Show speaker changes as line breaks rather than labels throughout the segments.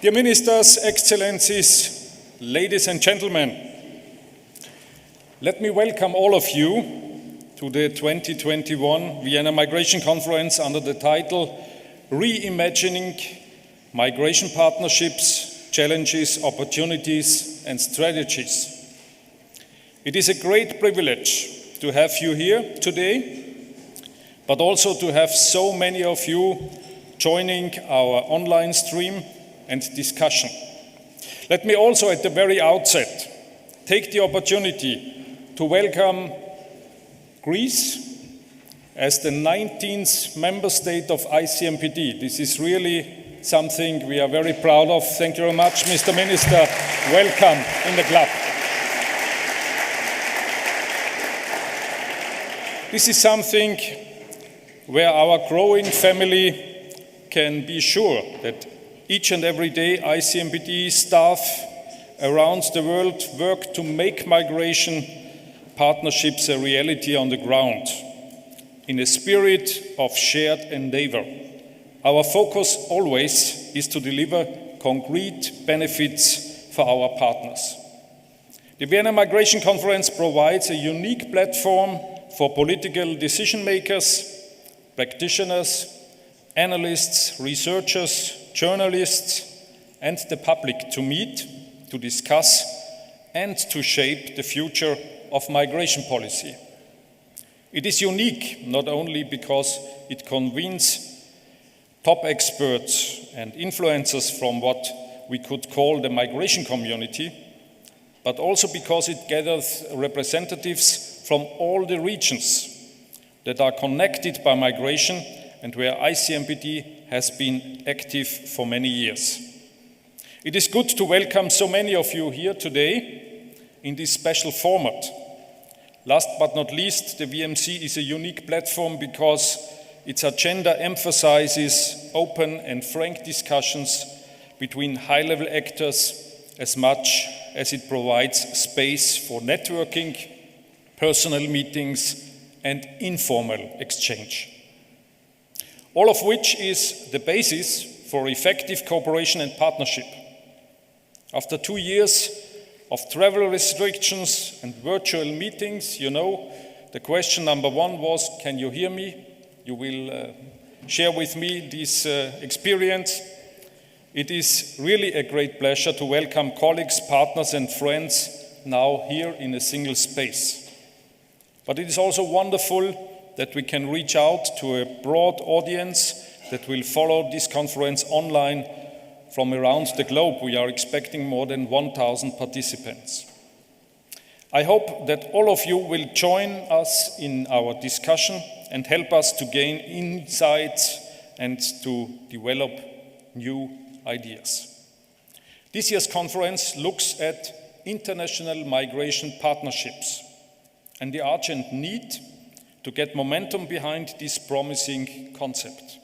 Dear Ministers, Excellencies, ladies and gentlemen, let me welcome all of you to the 2021 Vienna Migration Conference under the title Reimagining Migration Partnerships, Challenges, Opportunities and Strategies. It is a great privilege to have you here today, but also to have so many of you joining our online stream and discussion. Let me also at the very outset take the opportunity to welcome Greece as the 19th member state of ICMPD. This is really something we are very proud of. Thank you very much, Mr. Minister. Welcome in the club. This is something where our growing family can be sure that each and every day ICMPD staff around the world work to make migration partnerships a reality on the ground in a spirit of shared endeavor. Our focus always is to deliver concrete benefits for our partners. The Vienna Migration Conference provides a unique platform for political decision makers, practitioners, analysts, researchers, journalists and the public to meet, to discuss and to shape the future of migration policy. It is unique not only because it convenes top experts and influencers from what we could call the migration community, but also because it gathers representatives from all the regions that are connected by migration and where ICMPD has been active for many years. It is good to welcome so many of you here today in this special format. Last but not least, the VMC is a unique platform because its agenda emphasizes open and frank discussions between high-level actors as much as it provides space for networking, personal meetings, and informal exchange. All of which is the basis for effective cooperation and partnership. After 2 years of travel restrictions and virtual meetings, the question number one was, can you hear me? You will share with me this experience. It is really a great pleasure to welcome colleagues, partners and friends now here in a single space. But it is also wonderful that we can reach out to a broad audience that will follow this conference online from around the globe. We are expecting more than 1,000 participants. I hope that all of you will join us in our discussion and help us to gain insights and to develop new ideas. This year's conference looks at international migration partnerships and the urgent need to get momentum behind this promising concept.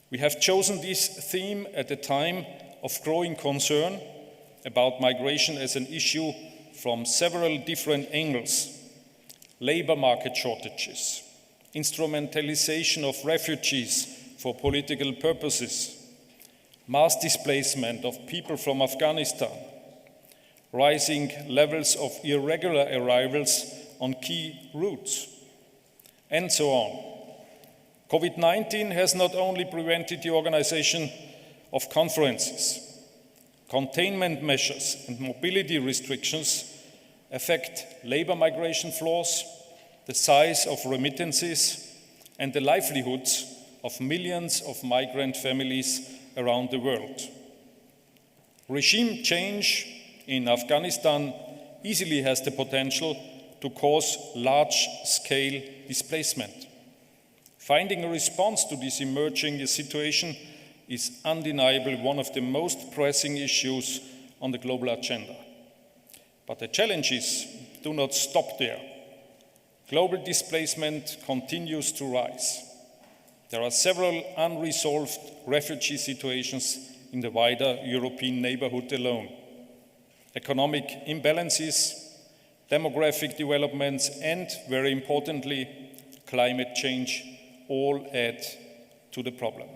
We have chosen this theme at a time of growing concern about migration as an issue from several different angles: labor market shortages, instrumentalization of refugees for political purposes, mass displacement of people from Afghanistan, rising levels of irregular arrivals on key routes, and so on. COVID-19 has not only prevented the organization of conferences. Containment measures and mobility restrictions affect labor migration flows, the size of remittances, and the livelihoods of millions of migrant families around the world. Regime change in Afghanistan easily has the potential to cause large-scale displacement. Finding a response to this emerging situation is undeniably one of the most pressing issues on the global agenda. But the challenges do not stop there. Global displacement continues to rise. There are several unresolved refugee situations in the wider European neighborhood alone. Economic imbalances, demographic developments, and, very importantly, climate change all add to the problem.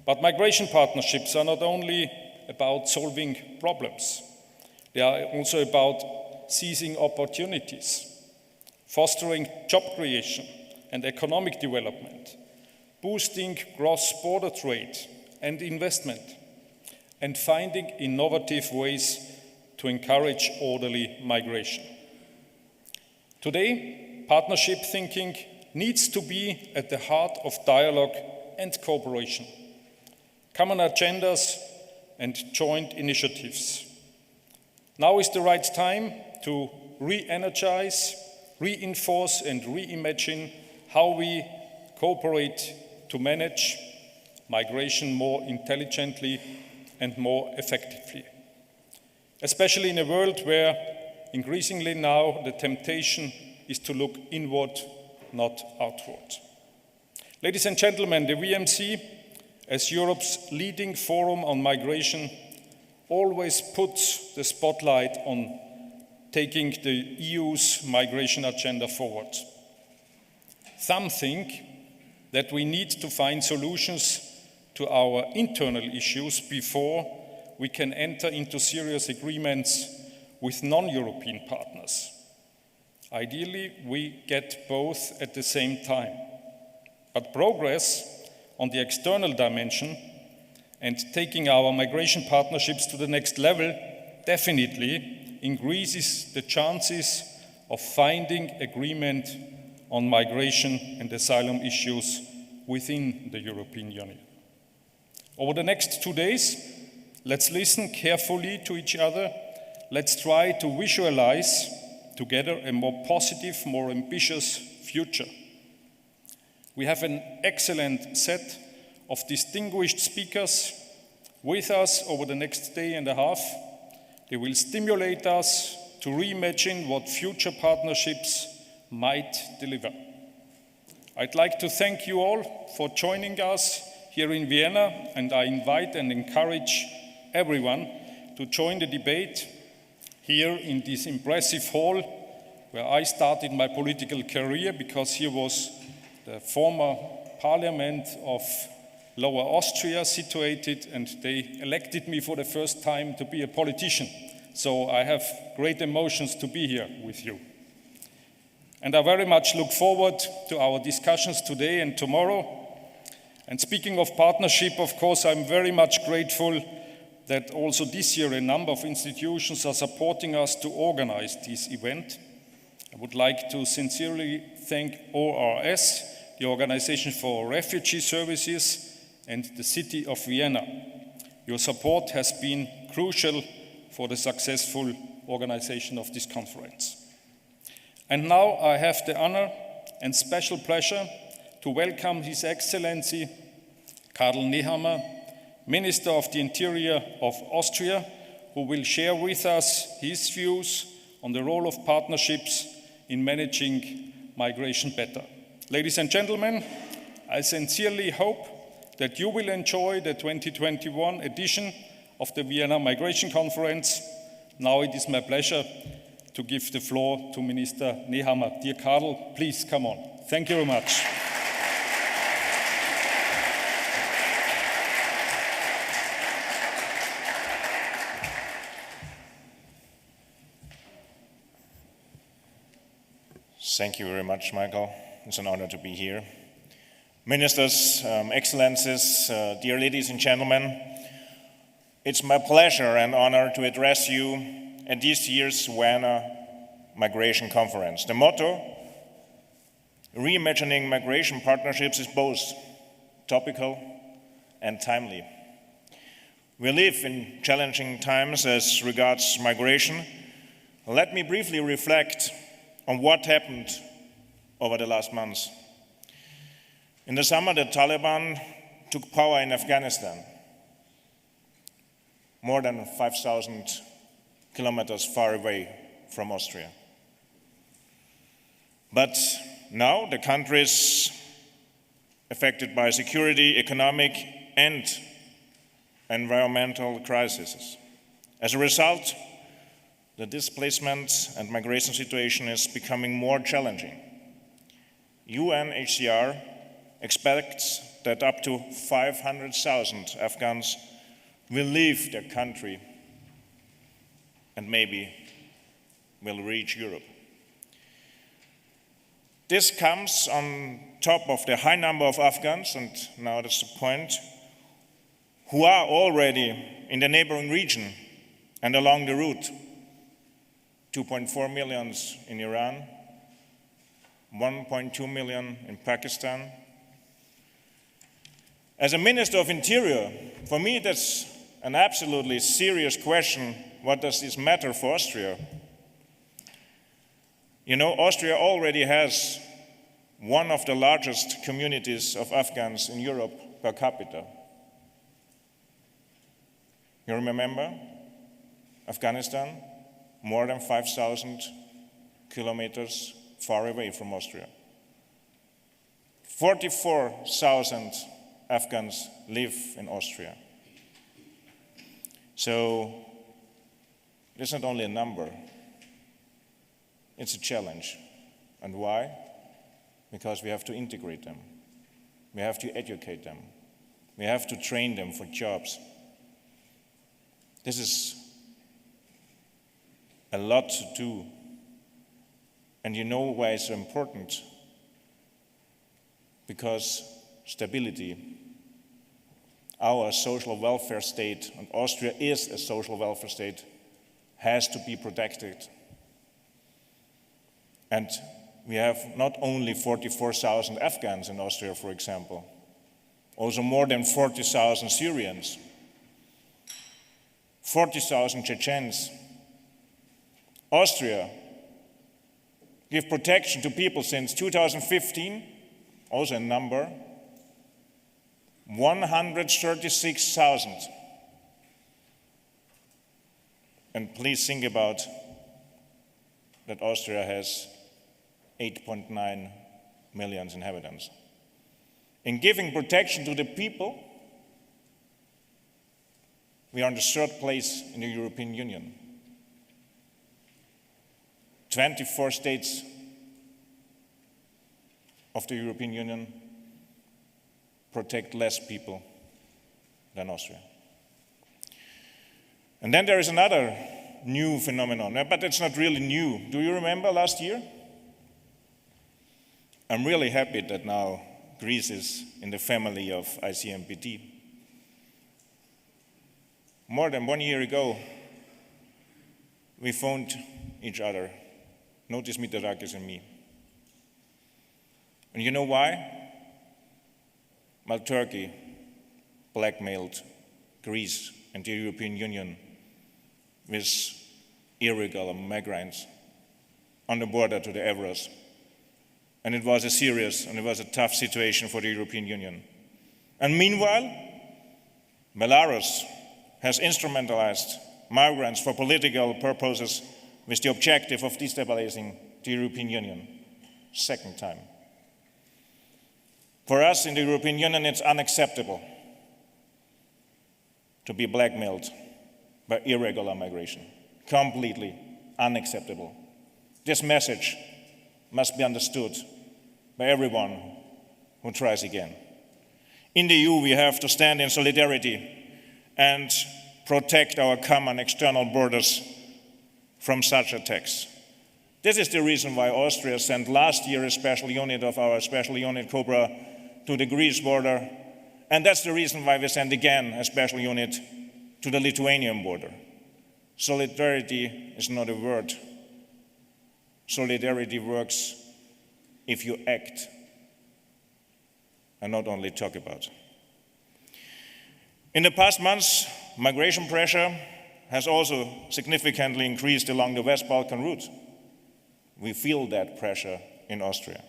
But migration partnerships are not only about solving problems. They are also about seizing opportunities, fostering job creation and economic development, boosting cross-border trade and investment, and finding innovative ways to encourage orderly migration. Today, partnership thinking needs to be at the heart of dialogue and cooperation, common agendas and joint initiatives. Now is the right time to re-energize, reinforce and reimagine how we cooperate to manage migration more intelligently and more effectively, especially in a world where increasingly now the temptation is to look inward, not outward. Ladies and gentlemen, the VMC, as Europe's leading forum on migration, always puts the spotlight on taking the EU's migration agenda forward. Some think that we need to find solutions to our internal issues before we can enter into serious agreements with non-European partners. Ideally, we get both at the same time. But progress on the external dimension and taking our migration partnerships to the next level definitely increases the chances of finding agreement on migration and asylum issues within the European Union. Over the next 2 days, let's listen carefully to each other. Let's try to visualize together a more positive, more ambitious future. We have an excellent set of distinguished speakers with us over the next day and a half. They will stimulate us to reimagine what future partnerships might deliver. I'd like to thank you all for joining us here in Vienna, and I invite and encourage everyone to join the debate here in this impressive hall where I started my political career, because here was the former parliament of Lower Austria situated, and they elected me for the first time to be a politician. So I have great emotions to be here with you. And I very much look forward to our discussions today and tomorrow. And speaking of partnership, of course, I'm very much grateful that also this year a number of institutions are supporting us to organize this event. I would like to sincerely thank ORS, the Organization for Refugee Services, and the city of Vienna. Your support has been crucial for the successful organization of this conference. And now I have the honor and special pleasure to welcome His Excellency Karl Niehamer, Minister of the Interior of Austria, who will share with us his views on the role of partnerships in managing migration better. Ladies and gentlemen, I sincerely hope that you will enjoy the 2021 edition of the Vienna Migration Conference. Now it is my pleasure to give the floor to Minister Niehamer. Dear Karl, please come on. Thank you very much.
Thank you very much, Michael. It's an honor to be here. Ministers, Excellencies, dear ladies and gentlemen, it's my pleasure and honor to address you at this year's Vienna Migration Conference. The motto, reimagining migration partnerships, is both topical and timely. We live in challenging times as regards migration. Let me briefly reflect on what happened over the last months. In the summer, the Taliban took power in Afghanistan, more than 5,000 kilometers far away from Austria. But now the country is affected by security, economic, and environmental crises. As a result, the displacement and migration situation is becoming more challenging. UNHCR expects that up to 500,000 Afghans will leave their country and maybe will reach Europe. This comes on top of the high number of Afghans, and now that's the point, who are already in the neighboring region and along the route. 2.4 million in Iran, 1.2 million in Pakistan. As a Minister of Interior, for me that's an absolutely serious question. What does this matter for Austria? You know, Austria already has one of the largest communities of Afghans in Europe per capita. You remember? Afghanistan, more than 5,000 kilometers far away from Austria. 44,000 Afghans live in Austria. So it's not only a number, it's a challenge. And why? Because we have to integrate them. We have to educate them. We have to train them for jobs. This is a lot to do. And you know why it's so important? Because stability, our social welfare state, and Austria is a social welfare state, has to be protected. And we have not only 44,000 Afghans in Austria, for example, also more than 40,000 Syrians, 40,000 Chechens. Austria gives protection to people since 2015, also a number, 136,000. And please think about that Austria has 8.9 million inhabitants. In giving protection to the people, we are in the third place in the European Union. 24 states of the European Union protect less people than Austria. And then there is another new phenomenon, but it's not really new. Do you remember last year? I'm really happy that now Greece is in the family of ICMPT. More than 1 year ago, we phoned each other, Notis Mitsotakis and me. And you know why? Well, Turkey blackmailed Greece and the European Union with irregular migrants on the border to the Evros. And it was a serious and it was a tough situation for the European Union. And meanwhile, Belarus has instrumentalized migrants for political purposes with the objective of destabilizing the European Union. Second time. For us in the European Union, it's unacceptable to be blackmailed by irregular migration. Completely unacceptable. This message must be understood by everyone who tries again. In the EU, we have to stand in solidarity and protect our common external borders from such attacks. This is the reason why Austria sent last year a special unit of our special unit Cobra to the Greece border, and that's the reason why we send again a special unit to the Lithuanian border. Solidarity is not a word. Solidarity works if you act and not only talk about. In the past months, migration pressure has also significantly increased along the West Balkan route. We feel that pressure in Austria.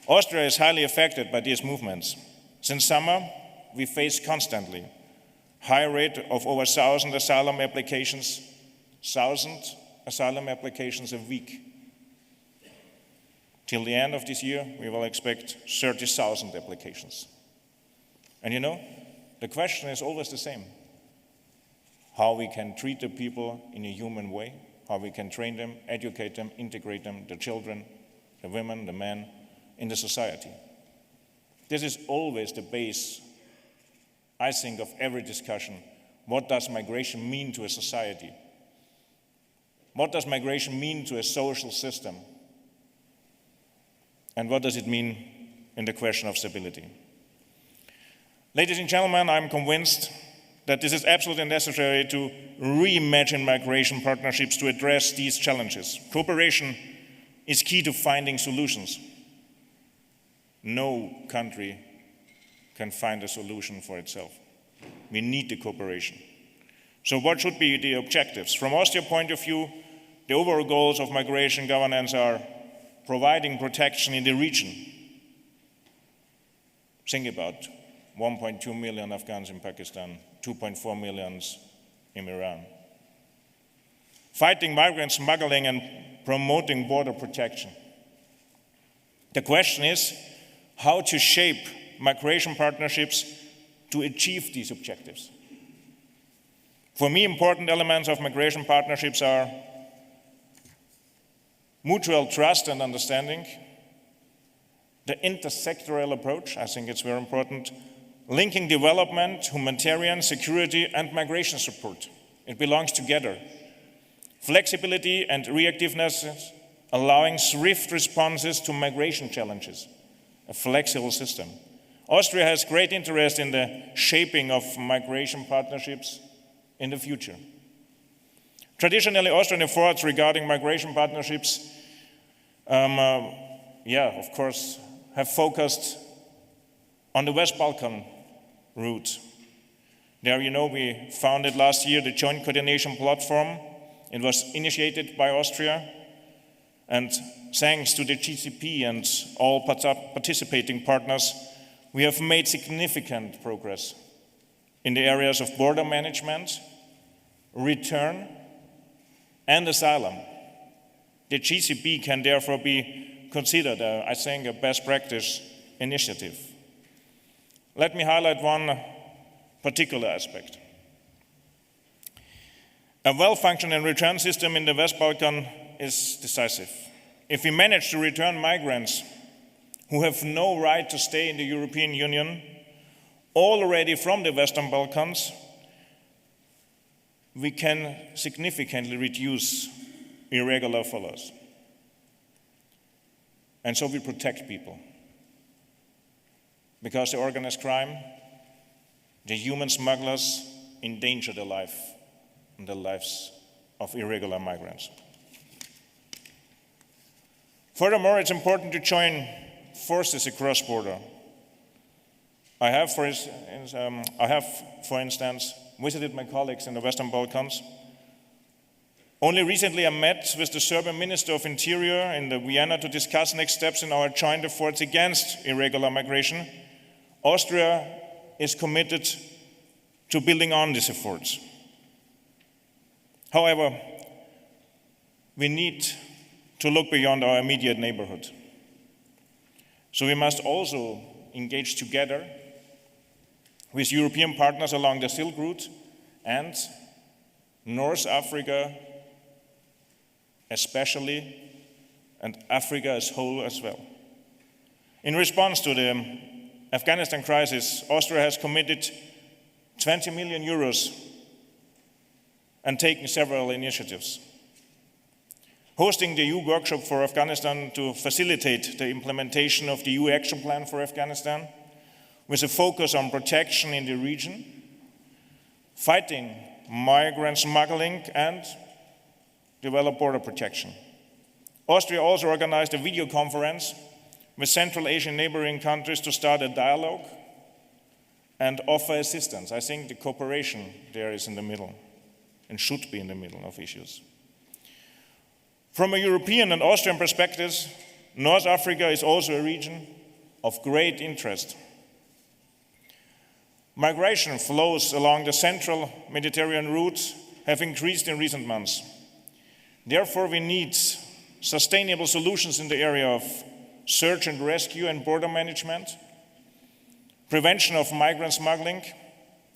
Austria is highly affected by these movements. Since summer, we face constantly high rate of over 1,000 asylum applications, 1,000 asylum applications a week. Till the end of this year, we will expect 30,000 applications. And you know, the question is always the same. How we can treat the people in a human way, how we can train them, educate them, integrate them, the children, the women, the men, in the society. This is always the base I think, of every discussion. What does migration mean to a society? What does migration mean to a social system? And what does it mean in the question of stability? Ladies and gentlemen, I'm convinced that this is absolutely necessary to reimagine migration partnerships to address these challenges. Cooperation is key to finding solutions. No country can find a solution for itself. We need the cooperation. So what should be the objectives? From Austria's point of view, the overall goals of migration governance are providing protection in the region. Think about 1.2 million Afghans in Pakistan, 2.4 million in Iran. Fighting migrant smuggling and promoting border protection. The question is how to shape migration partnerships to achieve these objectives. For me, important elements of migration partnerships are mutual trust and understanding, the intersectoral approach, I think it's very important, linking development, humanitarian, security, and migration support. It belongs together. Flexibility and reactiveness, allowing swift responses to migration challenges, a flexible system. Austria has great interest in the shaping of migration partnerships in the future. Traditionally, Austrian efforts regarding migration partnerships, of course, have focused on the West Balkan route. There, we founded last year the Joint Coordination Platform. It was initiated by Austria, and thanks to the GCP and all participating partners, we have made significant progress in the areas of border management, return, and asylum. The GCP can therefore be considered, I think, a best practice initiative. Let me highlight one particular aspect. A well-functioning return system in the West Balkan is decisive. If we manage to return migrants who have no right to stay in the European Union already from the Western Balkans, we can significantly reduce irregular flows. And so we protect people. Because the organized crime, the human smugglers endanger the life and the lives of irregular migrants. Furthermore, it's important to join forces across border. I have, for instance, visited my colleagues in the Western Balkans. Only recently I met with the Serbian Minister of Interior in Vienna to discuss next steps in our joint efforts against irregular migration. Austria is committed to building on these efforts. However, we need to look beyond our immediate neighborhood. So we must also engage together with European partners along the Silk Route and North Africa especially, and Africa as a whole as well. In response to the Afghanistan crisis, Austria has committed 20 million euros and taken several initiatives. Hosting the EU workshop for Afghanistan to facilitate the implementation of the EU action plan for Afghanistan, with a focus on protection in the region, fighting migrant smuggling, and develop border protection. Austria also organized a video conference with Central Asian neighboring countries to start a dialogue and offer assistance. I think the cooperation there is in the middle and should be in the middle of issues. From a European and Austrian perspective, North Africa is also a region of great interest. Migration flows along the central Mediterranean route have increased in recent months. Therefore, we need sustainable solutions in the area of search and rescue and border management, prevention of migrant smuggling,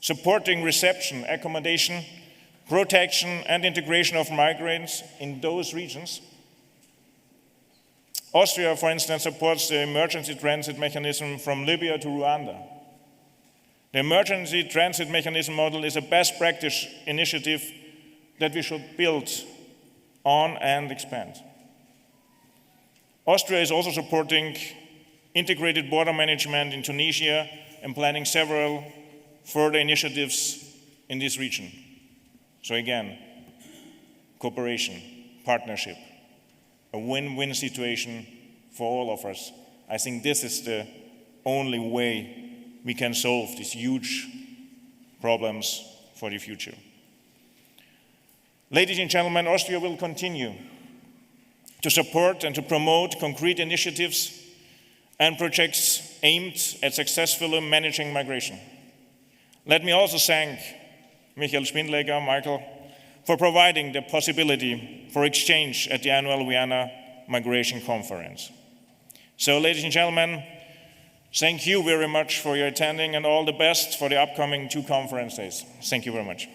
supporting reception, accommodation, protection and integration of migrants in those regions. Austria, for instance, supports the emergency transit mechanism from Libya to Rwanda. The emergency transit mechanism model is a best practice initiative that we should build on and expand. Austria is also supporting integrated border management in Tunisia and planning several further initiatives in this region. So again, cooperation, partnership, a win-win situation for all of us. I think this is the only way we can solve these huge problems for the future. Ladies and gentlemen, Austria will continue to support and to promote concrete initiatives and projects aimed at successfully managing migration. Let me also thank Michael Spindleger, Michael, for providing the possibility for exchange at the annual Vienna Migration Conference. So, ladies and gentlemen, thank you very much for your attending and all the best for the upcoming 2 conference days. Thank you very much.